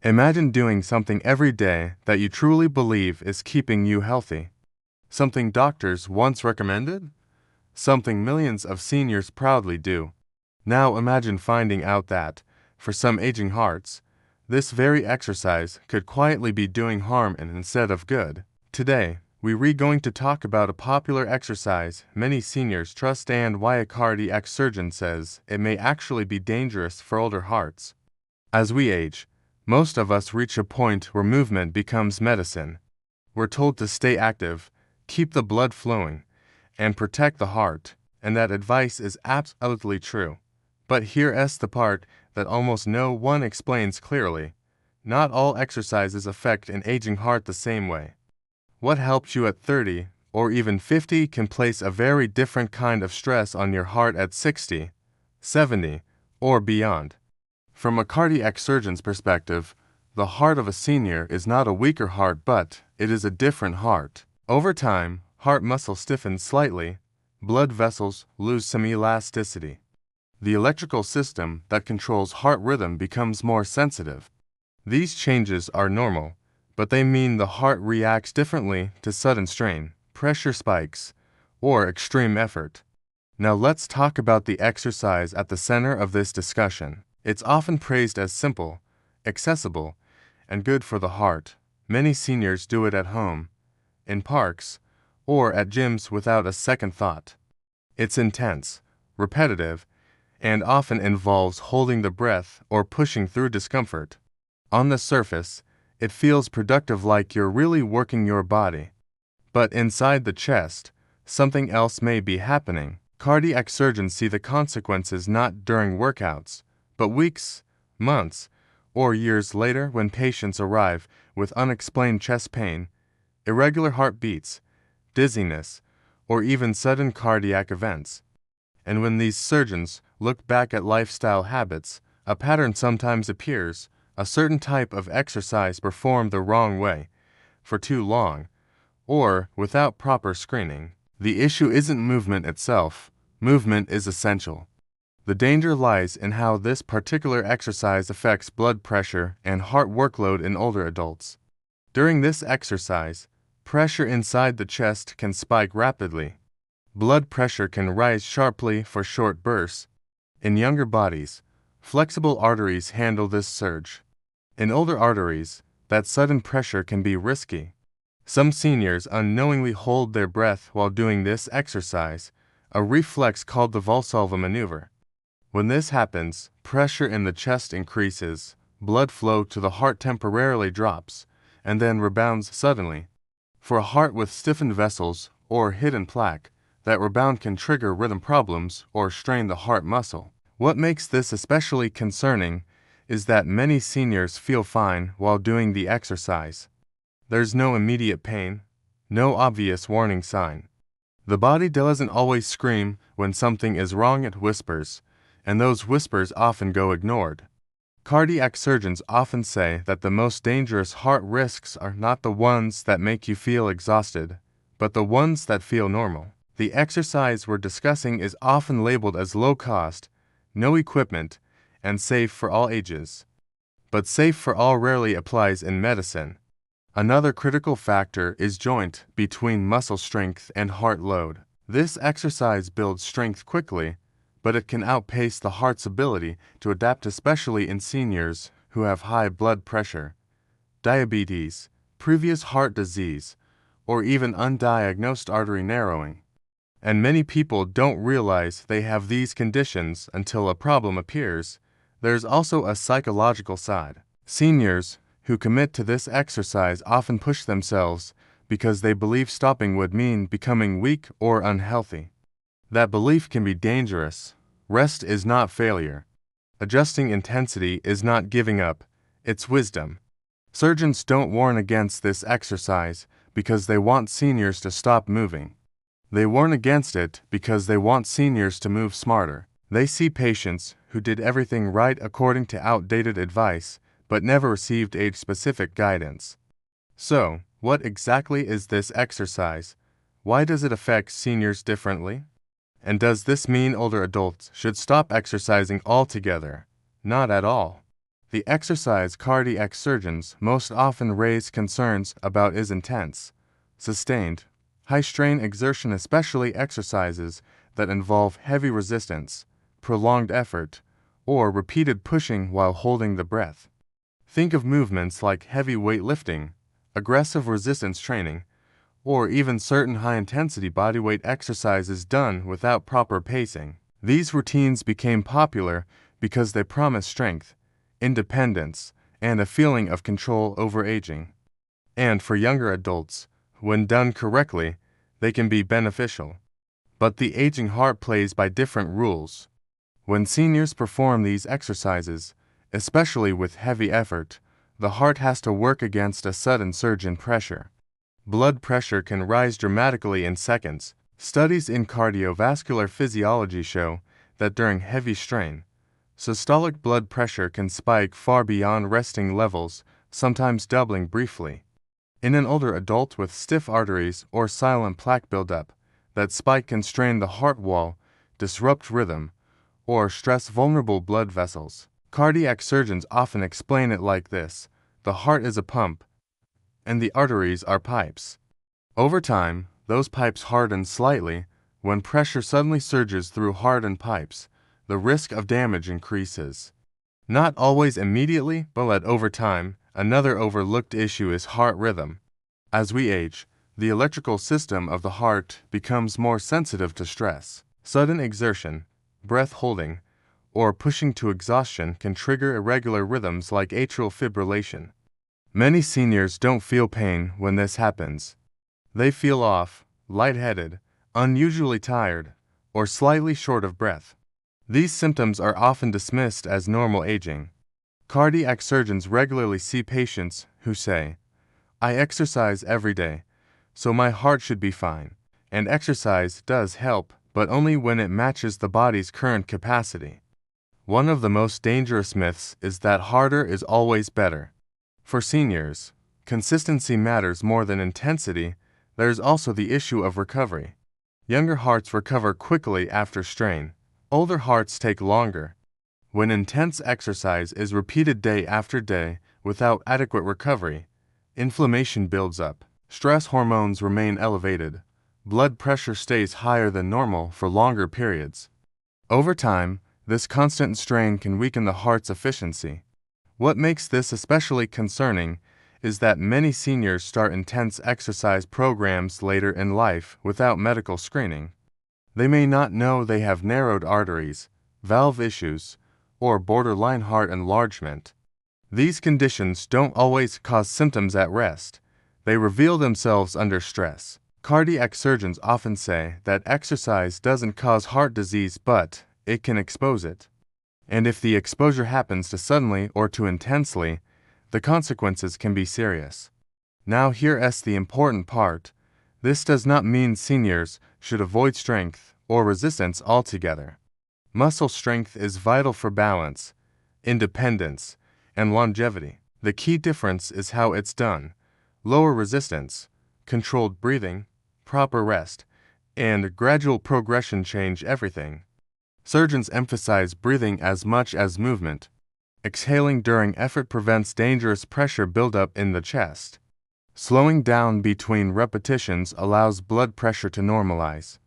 Imagine doing something every day that you truly believe is keeping you healthy. Something doctors once recommended? Something millions of seniors proudly do. Now imagine finding out that, for some aging hearts, this very exercise could quietly be doing harm instead of good. Today, we're going to talk about a popular exercise many seniors trust and why a cardiac surgeon says it may actually be dangerous for older hearts. As we age, most of us reach a point where movement becomes medicine. We're told to stay active, keep the blood flowing, and protect the heart, and that advice is absolutely true. But here's the part that almost no one explains clearly. Not all exercises affect an aging heart the same way. What helps you at 30 or even 50 can place a very different kind of stress on your heart at 60, 70, or beyond. From a cardiac surgeon's perspective, the heart of a senior is not a weaker heart, but it is a different heart. Over time, heart muscle stiffens slightly, blood vessels lose some elasticity. The electrical system that controls heart rhythm becomes more sensitive. These changes are normal, but they mean the heart reacts differently to sudden strain, pressure spikes, or extreme effort. Now let's talk about the exercise at the center of this discussion. It's often praised as simple, accessible, and good for the heart. Many seniors do it at home, in parks, or at gyms without a second thought. It's intense, repetitive, and often involves holding the breath or pushing through discomfort. On the surface, it feels productive, like you're really working your body. But inside the chest, something else may be happening. Cardiac surgeons see the consequences not during workouts, but weeks, months, or years later when patients arrive with unexplained chest pain, irregular heartbeats, dizziness, or even sudden cardiac events. And when these surgeons look back at lifestyle habits, a pattern sometimes appears: a certain type of exercise performed the wrong way, for too long, or without proper screening. The issue isn't movement itself. Movement is essential. The danger lies in how this particular exercise affects blood pressure and heart workload in older adults. During this exercise, pressure inside the chest can spike rapidly. Blood pressure can rise sharply for short bursts. In younger bodies, flexible arteries handle this surge. In older arteries, that sudden pressure can be risky. Some seniors unknowingly hold their breath while doing this exercise, a reflex called the Valsalva maneuver. When this happens, pressure in the chest increases, blood flow to the heart temporarily drops, and then rebounds suddenly. For a heart with stiffened vessels or hidden plaque, that rebound can trigger rhythm problems or strain the heart muscle. What makes this especially concerning is that many seniors feel fine while doing the exercise. There's no immediate pain, no obvious warning sign. The body doesn't always scream when something is wrong, it whispers, and those whispers often go ignored. Cardiac surgeons often say that the most dangerous heart risks are not the ones that make you feel exhausted, but the ones that feel normal. The exercise we're discussing is often labeled as low cost, no equipment, and safe for all ages. But safe for all rarely applies in medicine. Another critical factor is joint between muscle strength and heart load. This exercise builds strength quickly, but it can outpace the heart's ability to adapt, especially in seniors who have high blood pressure, diabetes, previous heart disease, or even undiagnosed artery narrowing. And many people don't realize they have these conditions until a problem appears. There's also a psychological side. Seniors who commit to this exercise often push themselves because they believe stopping would mean becoming weak or unhealthy. That belief can be dangerous. Rest is not failure. Adjusting intensity is not giving up, it's wisdom. Surgeons don't warn against this exercise because they want seniors to stop moving. They warn against it because they want seniors to move smarter. They see patients who did everything right according to outdated advice, but never received age-specific guidance. So, what exactly is this exercise? Why does it affect seniors differently? And does this mean older adults should stop exercising altogether? Not at all. The exercise cardiac surgeons most often raise concerns about is intense, sustained, high-strain exertion, especially exercises that involve heavy resistance, prolonged effort, or repeated pushing while holding the breath. Think of movements like heavy weightlifting, aggressive resistance training, or even certain high-intensity bodyweight exercises done without proper pacing. These routines became popular because they promise strength, independence, and a feeling of control over aging. And for younger adults, when done correctly, they can be beneficial. But the aging heart plays by different rules. When seniors perform these exercises, especially with heavy effort, the heart has to work against a sudden surge in pressure. Blood pressure can rise dramatically in seconds. Studies in cardiovascular physiology show that during heavy strain, systolic blood pressure can spike far beyond resting levels, sometimes doubling briefly. In an older adult with stiff arteries or silent plaque buildup, that spike can strain the heart wall, disrupt rhythm, or stress vulnerable blood vessels. Cardiac surgeons often explain it like this: the heart is a pump, and the arteries are pipes. Over time, those pipes harden slightly. When pressure suddenly surges through hardened pipes, the risk of damage increases. Not always immediately, but over time. Another overlooked issue is heart rhythm. As we age, the electrical system of the heart becomes more sensitive to stress. Sudden exertion, breath holding, or pushing to exhaustion can trigger irregular rhythms like atrial fibrillation. Many seniors don't feel pain when this happens. They feel off, lightheaded, unusually tired, or slightly short of breath. These symptoms are often dismissed as normal aging. Cardiac surgeons regularly see patients who say, "I exercise every day, so my heart should be fine." And exercise does help, but only when it matches the body's current capacity. One of the most dangerous myths is that harder is always better. For seniors, consistency matters more than intensity. There's also the issue of recovery. Younger hearts recover quickly after strain. Older hearts take longer. When intense exercise is repeated day after day without adequate recovery, inflammation builds up, stress hormones remain elevated, blood pressure stays higher than normal for longer periods. Over time, this constant strain can weaken the heart's efficiency. What makes this especially concerning is that many seniors start intense exercise programs later in life without medical screening. They may not know they have narrowed arteries, valve issues, or borderline heart enlargement. These conditions don't always cause symptoms at rest. They reveal themselves under stress. Cardiac surgeons often say that exercise doesn't cause heart disease, but it can expose it. And if the exposure happens too suddenly or too intensely, the consequences can be serious. Now here's the important part. This does not mean seniors should avoid strength or resistance altogether. Muscle strength is vital for balance, independence, and longevity. The key difference is how it's done. Lower resistance, controlled breathing, proper rest, and gradual progression change everything. Surgeons emphasize breathing as much as movement. Exhaling during effort prevents dangerous pressure buildup in the chest. Slowing down between repetitions allows blood pressure to normalize.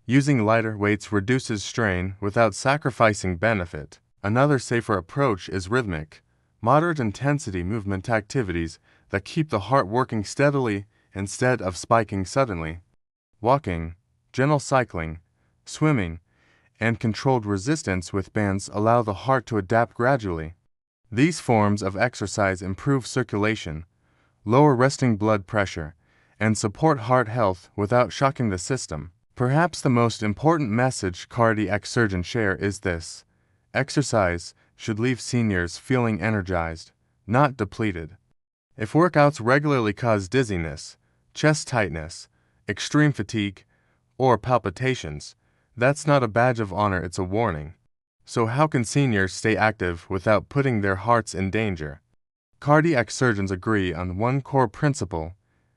Using lighter weights reduces strain without sacrificing benefit. Another safer approach is rhythmic, moderate-intensity movement activities that keep the heart working steadily instead of spiking suddenly. Walking, gentle cycling, swimming, and controlled resistance with bands allow the heart to adapt gradually. These forms of exercise improve circulation, lower resting blood pressure, and support heart health without shocking the system. Perhaps the most important message cardiac surgeons share is this: exercise should leave seniors feeling energized, not depleted. If workouts regularly cause dizziness, chest tightness, extreme fatigue, or palpitations, that's not a badge of honor, it's a warning. So how can seniors stay active without putting their hearts in danger? Cardiac surgeons agree on one core principle: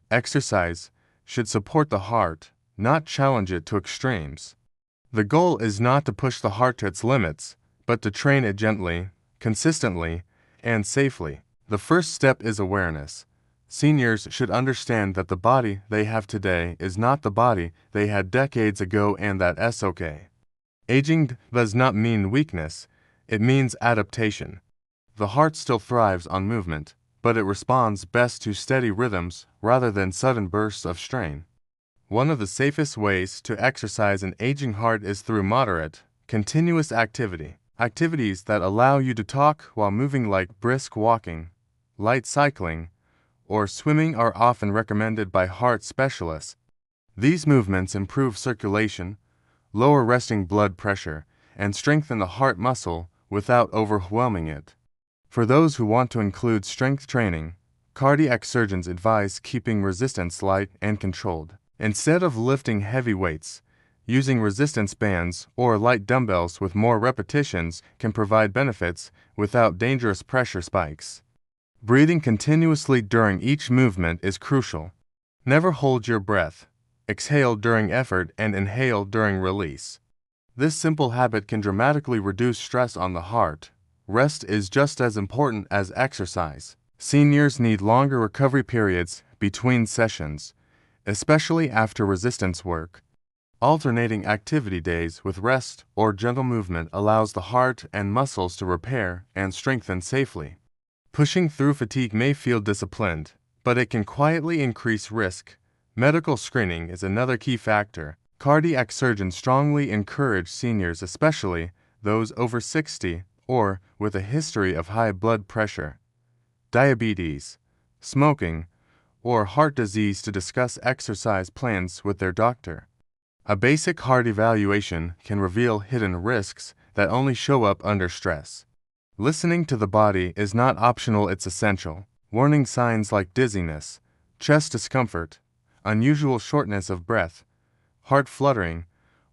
exercise should support the heart, not challenge it to extremes. The goal is not to push the heart to its limits, but to train it gently, consistently, and safely. The first step is awareness. Seniors should understand that the body they have today is not the body they had decades ago, and that's okay. Aging does not mean weakness, it means adaptation. The heart still thrives on movement, but it responds best to steady rhythms rather than sudden bursts of strain. One of the safest ways to exercise an aging heart is through moderate, continuous activity. Activities that allow you to talk while moving, like brisk walking, light cycling, or swimming, are often recommended by heart specialists. These movements improve circulation, lower resting blood pressure, and strengthen the heart muscle without overwhelming it. For those who want to include strength training, cardiac surgeons advise keeping resistance light and controlled. Instead of lifting heavy weights, using resistance bands or light dumbbells with more repetitions can provide benefits without dangerous pressure spikes. Breathing continuously during each movement is crucial. Never hold your breath. Exhale during effort and inhale during release. This simple habit can dramatically reduce stress on the heart. Rest is just as important as exercise. Seniors need longer recovery periods between sessions, especially after resistance work. Alternating activity days with rest or gentle movement allows the heart and muscles to repair and strengthen safely. Pushing through fatigue may feel disciplined, but it can quietly increase risk. Medical screening is another key factor. Cardiac surgeons strongly encourage seniors, especially those over 60 or with a history of high blood pressure, diabetes, smoking, or heart disease, to discuss exercise plans with their doctor. A basic heart evaluation can reveal hidden risks that only show up under stress. Listening to the body is not optional, it's essential. Warning signs like dizziness, chest discomfort, unusual shortness of breath, heart fluttering,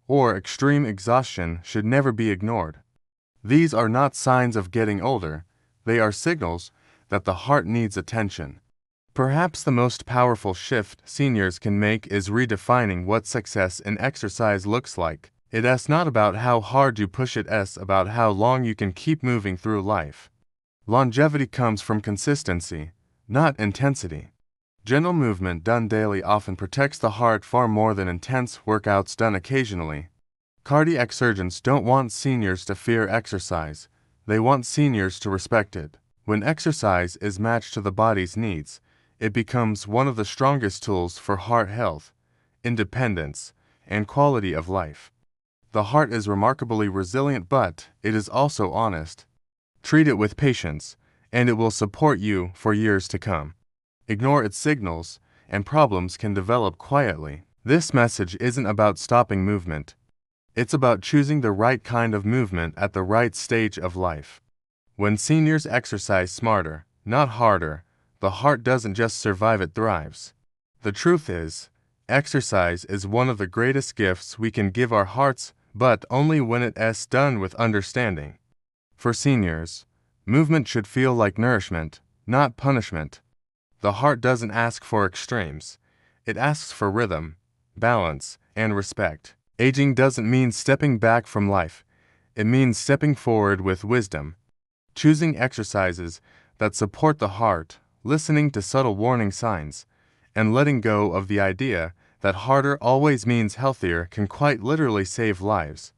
or extreme exhaustion should never be ignored. These are not signs of getting older, they are signals that the heart needs attention. Perhaps the most powerful shift seniors can make is redefining what success in exercise looks like. It's not about how hard you push, it's about how long you can keep moving through life. Longevity comes from consistency, not intensity. Gentle movement done daily often protects the heart far more than intense workouts done occasionally. Cardiac surgeons don't want seniors to fear exercise, they want seniors to respect it. When exercise is matched to the body's needs, it becomes one of the strongest tools for heart health, independence, and quality of life. The heart is remarkably resilient, but it is also honest. Treat it with patience, and it will support you for years to come. Ignore its signals, and problems can develop quietly. This message isn't about stopping movement. It's about choosing the right kind of movement at the right stage of life. When seniors exercise smarter, not harder, the heart doesn't just survive, it thrives. The truth is, exercise is one of the greatest gifts we can give our hearts, but only when it's done with understanding. For seniors, movement should feel like nourishment, not punishment. The heart doesn't ask for extremes. It asks for rhythm, balance, and respect. Aging doesn't mean stepping back from life. It means stepping forward with wisdom. Choosing exercises that support the heart, listening to subtle warning signs, and letting go of the idea that harder always means healthier can quite literally save lives.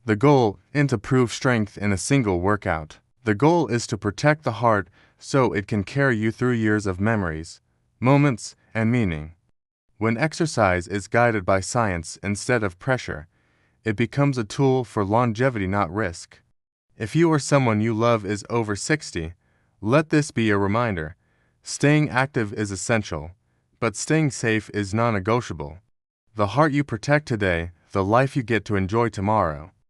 The goal isn't to prove strength in a single workout. The goal is to protect the heart so it can carry you through years of memories, moments, and meaning. When exercise is guided by science instead of pressure, it becomes a tool for longevity, not risk. If you or someone you love is over 60, let this be a reminder. Staying active is essential, but staying safe is non-negotiable. The heart you protect today, the life you get to enjoy tomorrow.